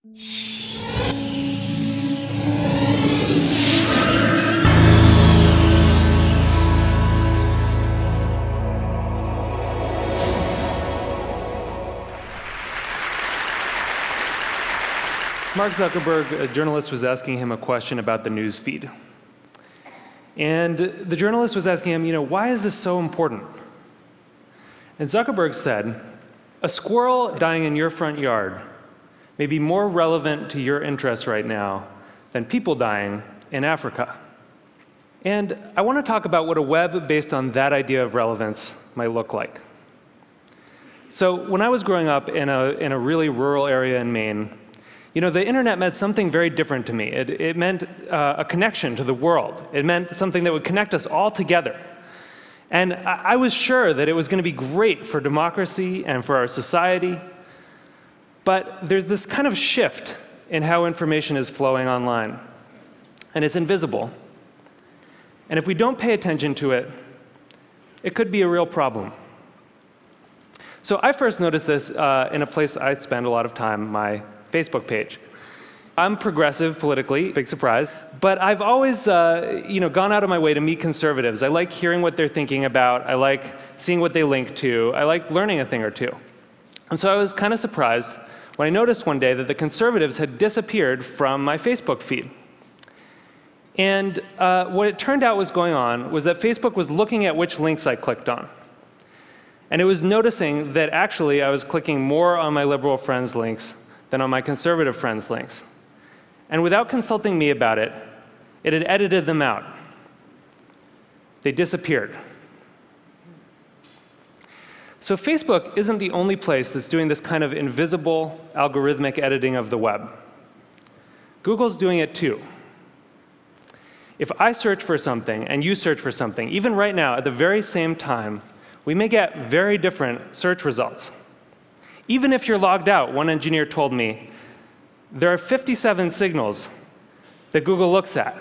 Mark Zuckerberg, a journalist, was asking him a question about the news feed. And the journalist was asking him, why is this so important? And Zuckerberg said, a squirrel dying in your front yard may be more relevant to your interests right now than people dying in Africa. And I want to talk about what a web based on that idea of relevance might look like. So when I was growing up in a really rural area in Maine, the internet meant something very different to me. It meant a connection to the world. It meant something that would connect us all together. And I was sure that it was going to be great for democracy and for our society. But there's this kind of shift in how information is flowing online. And it's invisible. And if we don't pay attention to it, it could be a real problem. So I first noticed this in a place I spend a lot of time, my Facebook page. I'm progressive politically, big surprise, but I've always gone out of my way to meet conservatives. I like hearing what they're thinking about. I like seeing what they link to. I like learning a thing or two. And so I was kind of surprised when I noticed one day that the conservatives had disappeared from my Facebook feed. And what it turned out was going on was that Facebook was looking at which links I clicked on. And it was noticing that actually I was clicking more on my liberal friends' links than on my conservative friends' links. And without consulting me about it, it had edited them out. They disappeared. So Facebook isn't the only place that's doing this kind of invisible algorithmic editing of the web. Google's doing it too. If I search for something and you search for something, even right now at the very same time, we may get very different search results. Even if you're logged out, one engineer told me, there are 57 signals that Google looks at.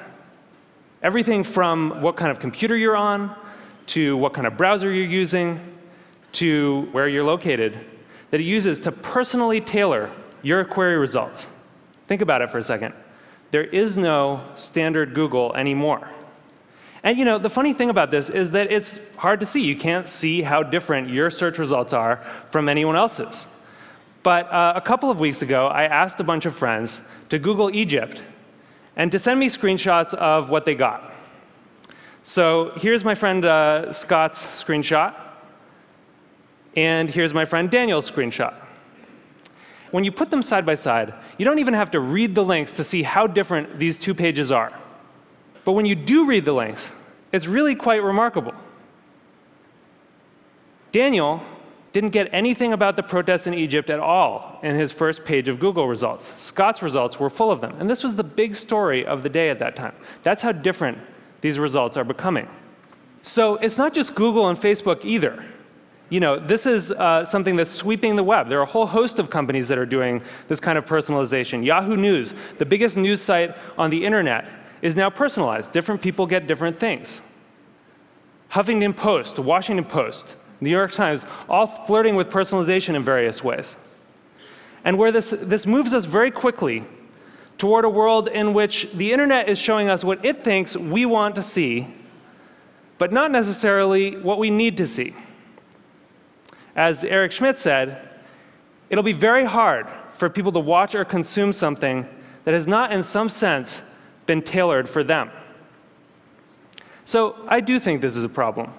Everything from what kind of computer you're on, to what kind of browser you're using, to where you're located, that it uses to personally tailor your query results. Think about it for a second. There is no standard Google anymore. And the funny thing about this is that it's hard to see. You can't see how different your search results are from anyone else's. But a couple of weeks ago, I asked a bunch of friends to Google Egypt and to send me screenshots of what they got. So here's my friend Scott's screenshot. And here's my friend Daniel's screenshot. When you put them side by side, you don't even have to read the links to see how different these two pages are. But when you do read the links, it's really quite remarkable. Daniel didn't get anything about the protests in Egypt at all in his first page of Google results. Scott's results were full of them. And this was the big story of the day at that time. That's how different these results are becoming. So it's not just Google and Facebook either. This is something that's sweeping the web. There are a whole host of companies that are doing this kind of personalization. Yahoo News, the biggest news site on the internet, is now personalized. Different people get different things. Huffington Post, the Washington Post, New York Times, all flirting with personalization in various ways. And where this moves us very quickly toward a world in which the internet is showing us what it thinks we want to see, but not necessarily what we need to see. As Eric Schmidt said, it'll be very hard for people to watch or consume something that has not, in some sense, been tailored for them. So I do think this is a problem.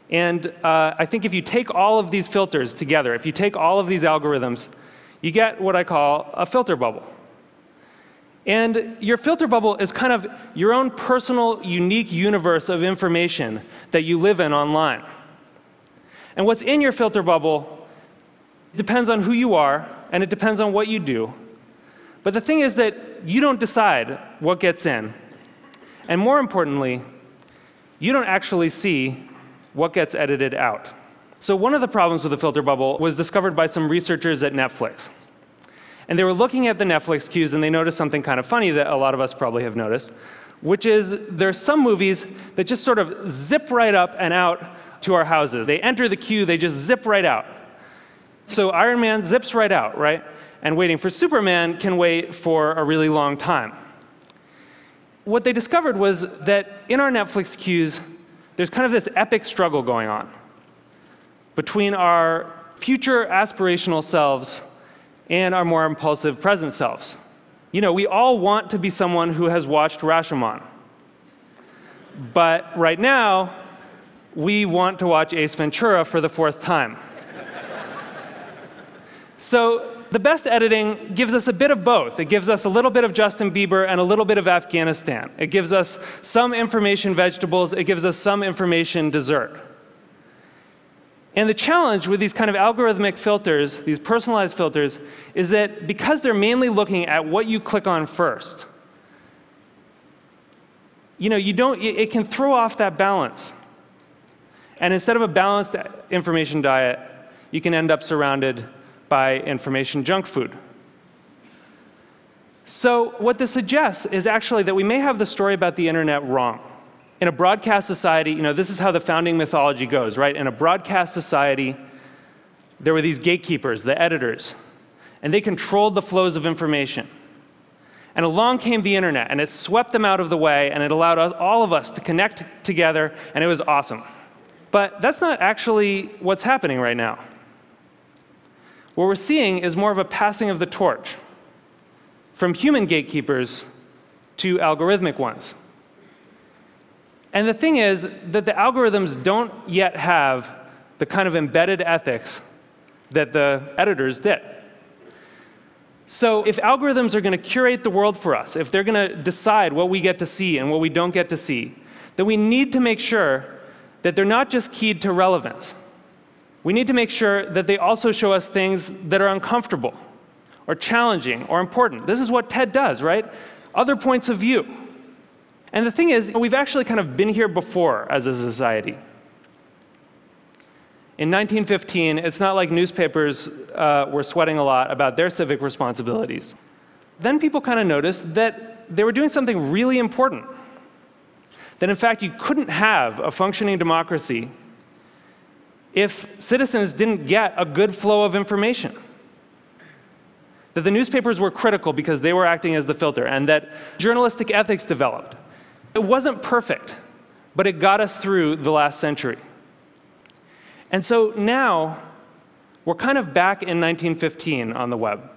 And I think if you take all of these filters together, if you take all of these algorithms, you get what I call a filter bubble. And your filter bubble is kind of your own personal, unique universe of information that you live in online. And what's in your filter bubble depends on who you are, and it depends on what you do. But the thing is that you don't decide what gets in. And more importantly, you don't actually see what gets edited out. So one of the problems with the filter bubble was discovered by some researchers at Netflix. And they were looking at the Netflix queues, and they noticed something kind of funny that a lot of us probably have noticed, which is there are some movies that just sort of zip right up and out to our houses. They enter the queue, they just zip right out. So Iron Man zips right out, right? and waiting for Superman can wait for a really long time. What they discovered was that in our Netflix queues, there's kind of this epic struggle going on between our future aspirational selves and our more impulsive present selves. You know, we all want to be someone who has watched Rashomon. But right now, we want to watch Ace Ventura for the 4th time. So the best editing gives us a bit of both. It gives us a little bit of Justin Bieber and a little bit of Afghanistan. It gives us some information vegetables. It gives us some information dessert. And the challenge with these kind of algorithmic filters, these personalized filters, is that because they're mainly looking at what you click on first, you know, it can throw off that balance. And instead of a balanced information diet, you can end up surrounded by information junk food. So what this suggests is actually that we may have the story about the internet wrong. In a broadcast society, you know, this is how the founding mythology goes, right? In a broadcast society, there were these gatekeepers, the editors, and they controlled the flows of information. And along came the internet, and it swept them out of the way, and it allowed all of us to connect together, and it was awesome. But that's not actually what's happening right now. What we're seeing is more of a passing of the torch from human gatekeepers to algorithmic ones. And the thing is that the algorithms don't yet have the kind of embedded ethics that the editors did. So if algorithms are going to curate the world for us, if they're going to decide what we get to see and what we don't get to see, then we need to make sure that they're not just keyed to relevance. We need to make sure that they also show us things that are uncomfortable or challenging or important. This is what TED does, right? Other points of view. And the thing is, we've actually kind of been here before as a society. In 1915, it's not like newspapers were sweating a lot about their civic responsibilities. Then people kind of noticed that they were doing something really important. That in fact, you couldn't have a functioning democracy if citizens didn't get a good flow of information. That the newspapers were critical because they were acting as the filter, and that journalistic ethics developed. It wasn't perfect, but it got us through the last century. And so now, we're kind of back in 1915 on the web.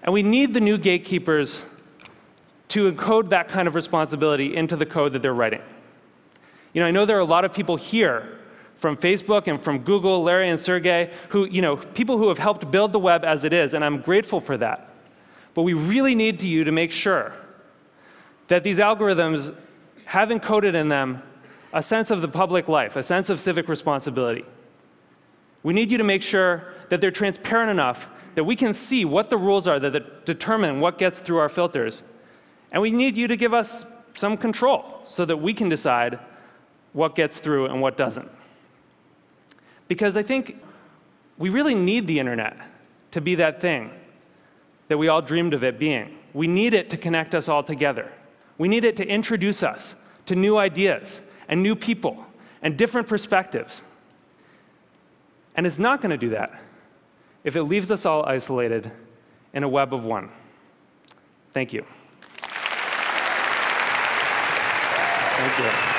And we need the new gatekeepers to encode that kind of responsibility into the code that they're writing. You know, I know there are a lot of people here from Facebook and from Google, Larry and Sergey, who, you know, people who have helped build the web as it is, and I'm grateful for that. But we really need you to make sure that these algorithms have encoded in them a sense of the public life, a sense of civic responsibility. We need you to make sure that they're transparent enough that we can see what the rules are that determine what gets through our filters. And we need you to give us some control so that we can decide what gets through and what doesn't. Because I think we really need the internet to be that thing that we all dreamed of it being. We need it to connect us all together. We need it to introduce us to new ideas and new people and different perspectives. And it's not going to do that if it leaves us all isolated in a web of one. Thank you. Thank you.